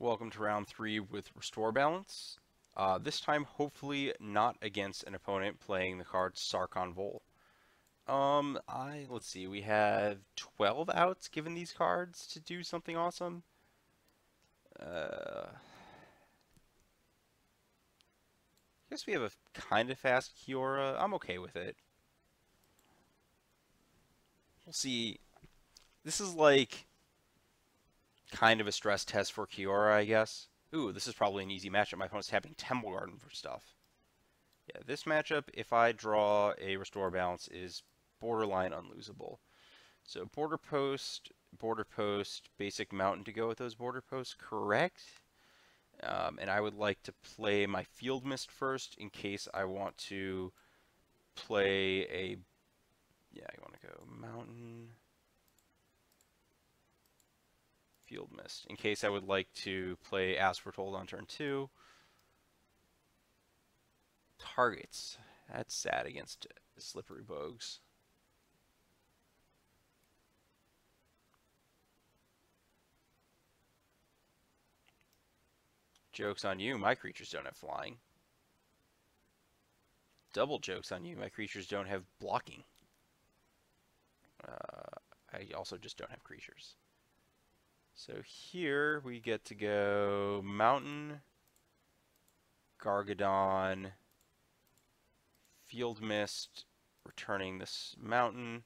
Welcome to round 3 with Restore Balance. This time, hopefully not against an opponent playing the card Sarkhan Vol. Let's see, we have 12 outs given these cards to do something awesome. I guess we have a kind of fast Kiora. I'm okay with it. We'll see. This is like kind of a stress test for Kiora, I guess. Ooh, this is probably an easy matchup. My opponent's tapping Temple Garden for stuff. Yeah, this matchup, if I draw a Restore Balance, is borderline unlosable. So border post, basic mountain to go with those border posts, correct? And I would like to play my Field Mist first in case I want to play a... Yeah, I want to go mountain, Field Mist, in case I would like to play As Foretold on turn 2. Targets. That's sad against Slippery Bogues. Joke's on you, my creatures don't have flying. Double joke's on you, my creatures don't have blocking. I also just don't have creatures. So here we get to go Mountain, Gargadon, Field Mist, returning this Mountain.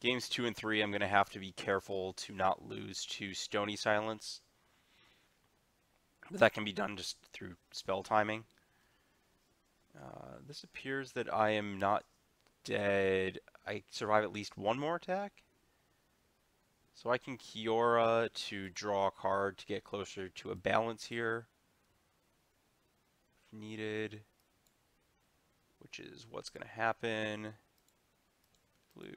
Games 2 and 3, I'm going to have to be careful to not lose to Stony Silence. But that can be done just through spell timing. This appears that I am not dead. I survive at least one more attack. So I can Kiora to draw a card to get closer to a balance here. If needed. Which is what's going to happen. Blue,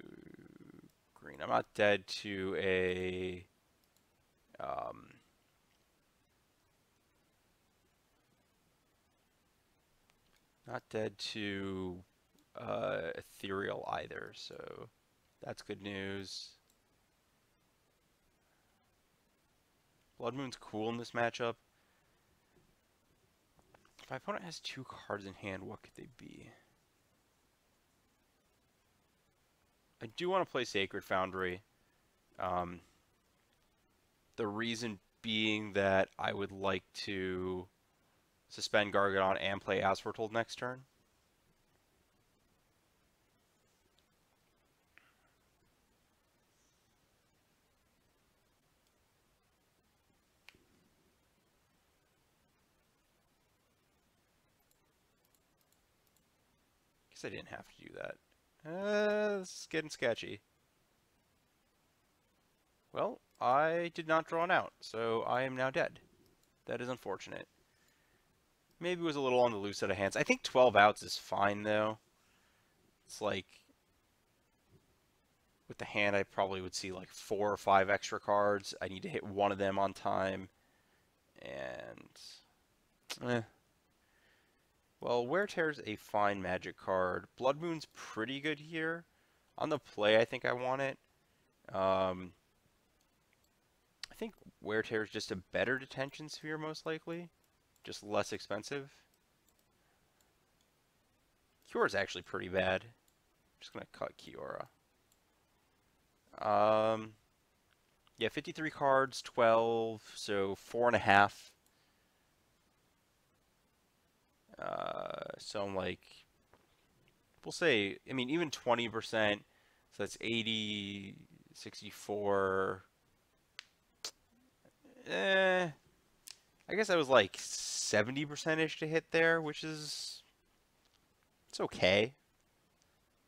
green. I'm not dead to a... not dead to Ethereal either, so that's good news. Blood Moon's cool in this matchup. If my opponent has 2 cards in hand, what could they be? I do want to play Sacred Foundry. The reason being that I would like to suspend Gargadon and play As Foretold next turn. Guess I didn't have to do that. This is getting sketchy. Well, I did not draw an out, so I am now dead. That is unfortunate. Maybe it was a little on the loose set of hands. I think 12 outs is fine, though. It's like, with the hand, I probably would see like 4 or 5 extra cards. I need to hit one of them on time. And, well, Wear Tear's a fine Magic card. Blood Moon's pretty good here. On the play, I think I want it. I think Wear Tear's just a better Detention Sphere, most likely. Just less expensive. Kiora's actually pretty bad. I'm just going to cut Kiora. Yeah, 53 cards, 12, so 4.5. So I'm like, we'll say, I mean, even 20%, so that's 80, 64. I guess I was like 70%-ish to hit there, which is, it's okay.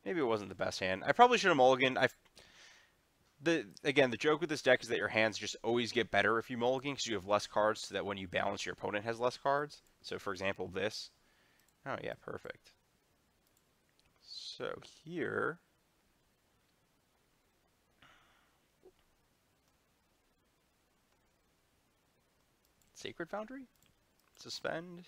Maybe it wasn't the best hand. I probably should have mulliganed. Again, the joke with this deck is that your hands just always get better if you mulligan because you have less cards so that when you balance, your opponent has less cards. So, for example, this. Oh, yeah, perfect. So, here... Sacred Foundry? Suspend?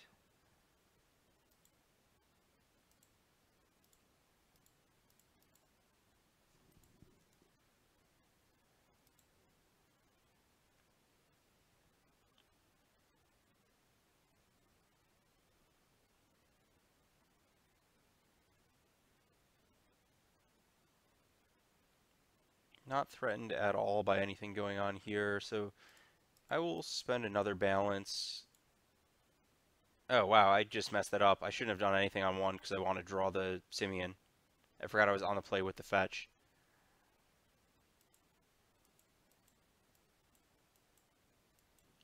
Not threatened at all by anything going on here, so I will spend another balance. Oh wow, I just messed that up. I shouldn't have done anything on one because I want to draw the Simian. I forgot I was on the play with the fetch.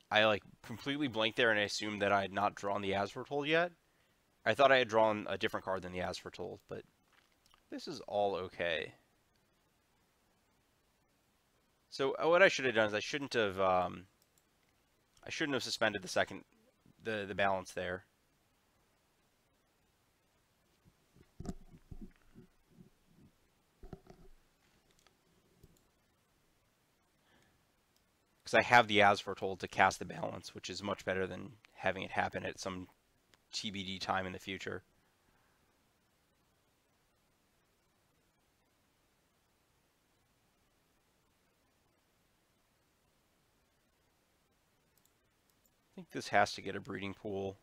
I like completely blanked there and I assumed that I had not drawn the As Foretold yet. I thought I had drawn a different card than the As Foretold, but this is all okay. So what I should have done is I shouldn't have suspended the second the balance there. Because I have the As Foretold to cast the balance, which is much better than having it happen at some TBD time in the future. I think this has to get a breeding pool.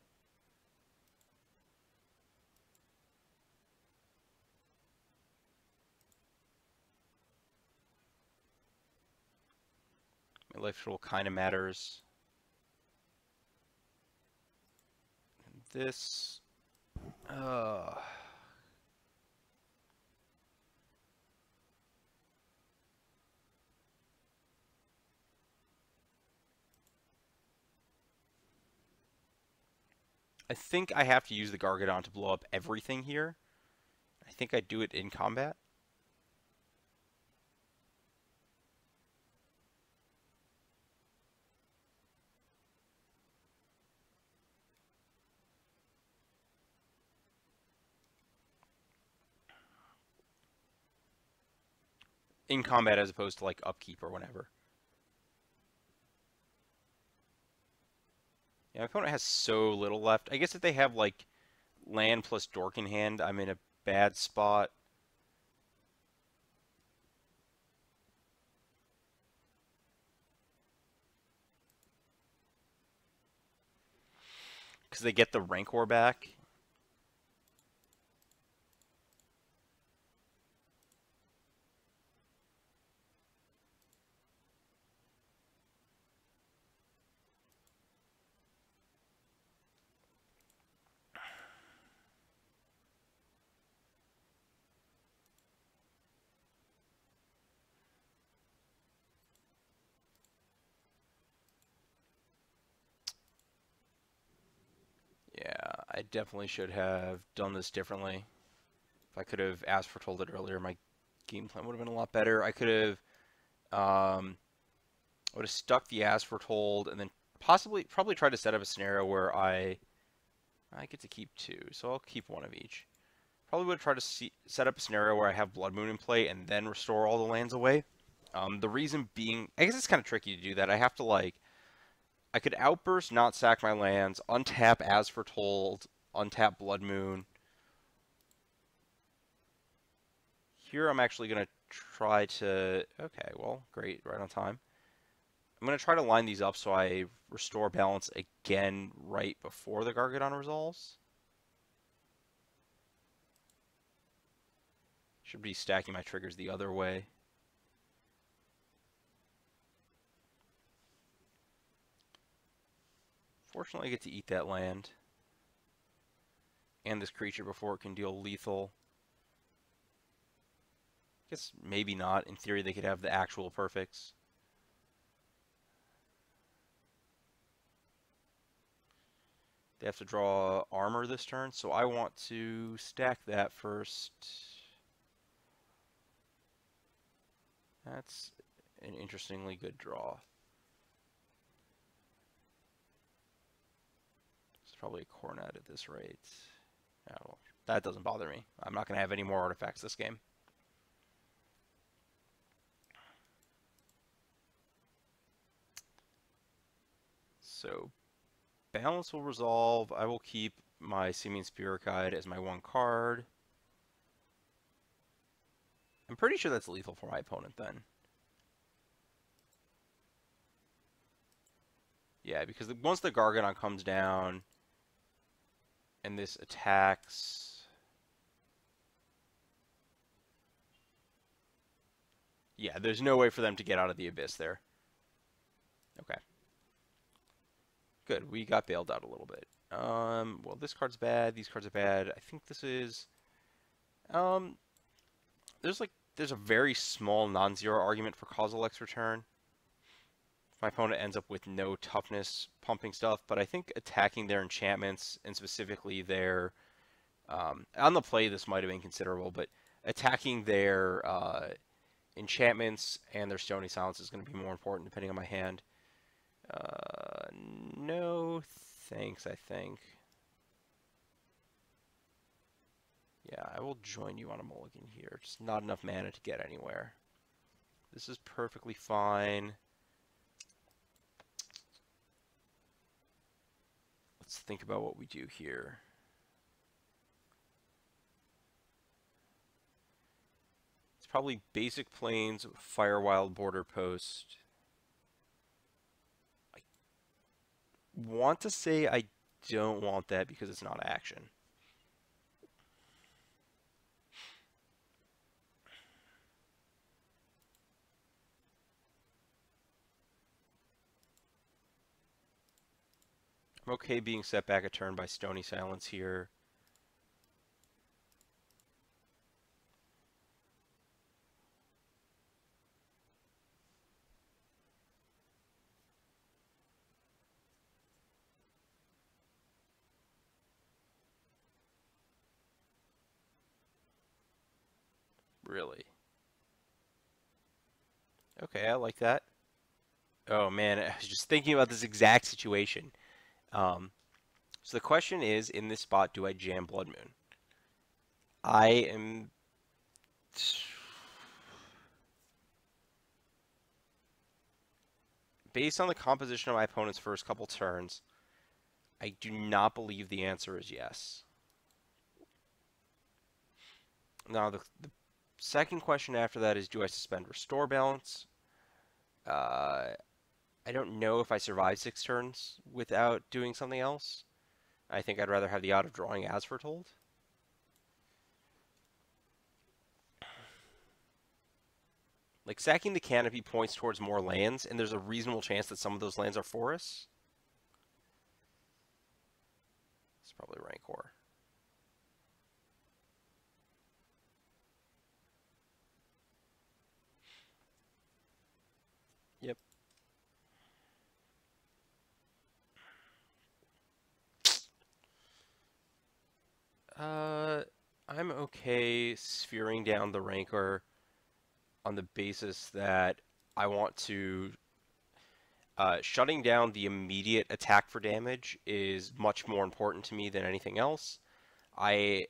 My life total kind of matters. This, I think I have to use the Gargadon to blow up everything here. I think I do it in combat. In combat as opposed to like upkeep or whatever. Yeah, my opponent has so little left. I guess if they have like land plus Dork in hand, I'm in a bad spot. Because they get the Rancor back. Yeah, I definitely should have done this differently. If I could have asked for told it earlier, my game plan would have been a lot better. I could have would have stuck the As Foretold and then probably tried to set up a scenario where I get to keep two, so I'll keep one of each. Probably would try to set up a scenario where I have Blood Moon in play and then restore all the lands away. The reason being, I guess it's kind of tricky to do that. I have to like, I could Outburst, not sack my lands, untap As Foretold, untap Blood Moon. Here I'm actually going to try to, okay, well, great, right on time. I'm going to try to line these up so I restore balance again right before the Gargadon resolves. Should be stacking my triggers the other way. Fortunately, I get to eat that land and this creature before it can deal lethal. I guess maybe not. In theory, they could have the actual perfects. They have to draw armor this turn, so I want to stack that first. That's an interestingly good draw. It's probably a Cornet at this rate. Yeah, well, that doesn't bother me. I'm not going to have any more artifacts this game. So balance will resolve. I will keep my Simian Spirit Guide as my one card. I'm pretty sure that's lethal for my opponent then. Yeah, because once the Gargadon comes down and this attacks, Yeah, there's no way for them to get out of the abyss there. Okay. Good. We got bailed out a little bit. Well, this card's bad. These cards are bad. I think this is. Um, there's a very small non-zero argument for causal X return. My opponent ends up with no toughness pumping stuff, but I think attacking their enchantments and specifically their on the play this might have been considerable, but attacking their enchantments and their Stony Silence is going to be more important depending on my hand. No thanks, I think. Yeah, I will join you on a mulligan here. Just not enough mana to get anywhere. This is perfectly fine. Let's think about what we do here. It's probably basic plains, Firewild, Border Post. I want to say I don't want that because it's not action. I'm okay being set back a turn by Stony Silence here. Really? Okay, I like that. Oh man, I was just thinking about this exact situation. So the question is, in this spot, do I jam Blood Moon? I am... Based on the composition of my opponent's first couple turns, I do not believe the answer is yes. Now, the second question after that is, do I suspend Restore Balance? I don't know if I survive 6 turns without doing something else. I think I'd rather have the odd of drawing as foretold. Like, sacking the canopy points towards more lands, and there's a reasonable chance that some of those lands are forests. It's probably Rancor. Yep. I'm okay sphering down the Rancor on the basis that I want to... shutting down the immediate attack for damage is much more important to me than anything else. I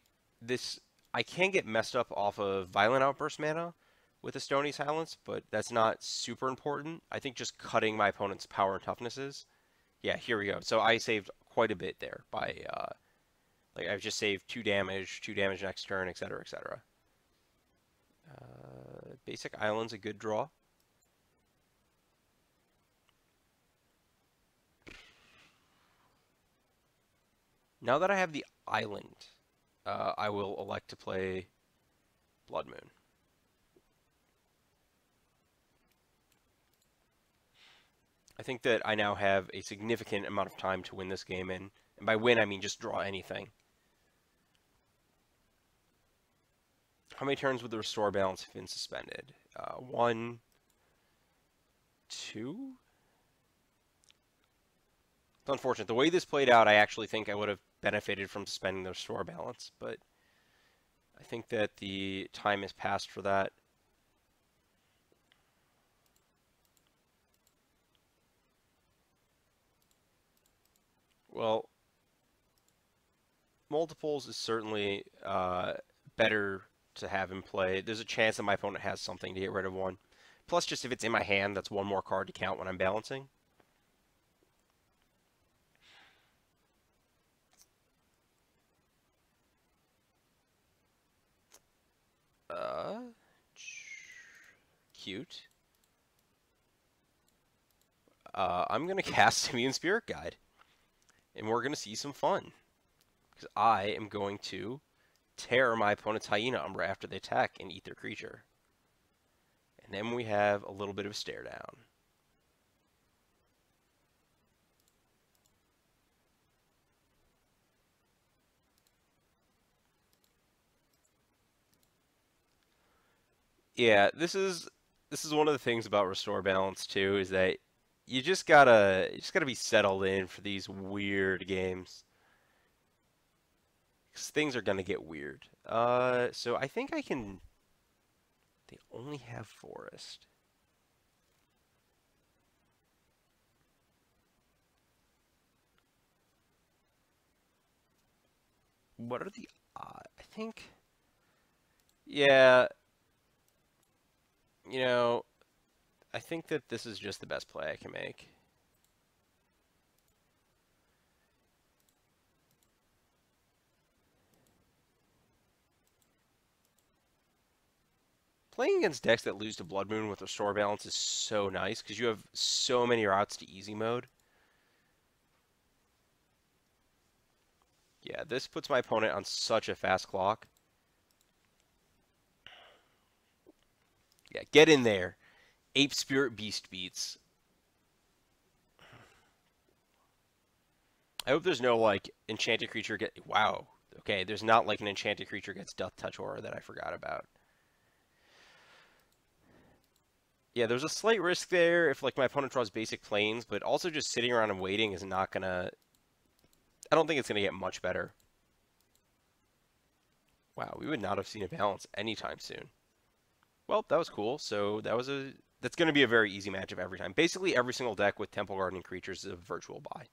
can get messed up off of Violent Outburst mana with a Stony Silence, but that's not super important. I think just cutting my opponent's power and toughness is. Yeah, here we go. So I saved quite a bit there by, like, I've just saved 2 damage next turn, etc., etc. Basic Island's a good draw. Now that I have the island, I will elect to play Blood Moon. I think that I now have a significant amount of time to win this game, and by win I mean just draw anything. How many turns would the Restore Balance have been suspended? 1, 2? It's unfortunate. The way this played out, I actually think I would have benefited from suspending the Restore Balance, but I think that the time has passed for that. Well, multiples is certainly better to have in play. There's a chance that my opponent has something to get rid of one. Plus, just if it's in my hand, that's one more card to count when I'm balancing. Cute. I'm going to cast Simian Spirit Guide. And we're going to see some fun. Because I am going to tear my opponent's Hyena Umbra after they attack and eat their creature. And And then we have a little bit of a stare down. Yeah, this is one of the things about restore balance too, is that you just gotta be settled in for these weird games. 'Cause things are gonna get weird. So I think I can. They only have forest. What are the odds? I think. Yeah, you know, I think that this is just the best play I can make. Playing against decks that lose to Blood Moon with Restore Balance is so nice because you have so many routes to easy mode. Yeah, this puts my opponent on such a fast clock. Yeah, get in there. Ape Spirit Beast beats. I hope there's no like enchanted creature get. Wow. Okay, there's not like an enchanted creature gets Death Touch Aura that I forgot about. Yeah, there's a slight risk there if like my opponent draws basic planes, but also just sitting around and waiting is not gonna. I don't think it's gonna get much better. Wow, we would not have seen a balance anytime soon. Well, that was cool. So that's gonna be a very easy matchup every time. Basically, every single deck with Temple Gardening creatures is a virtual buy.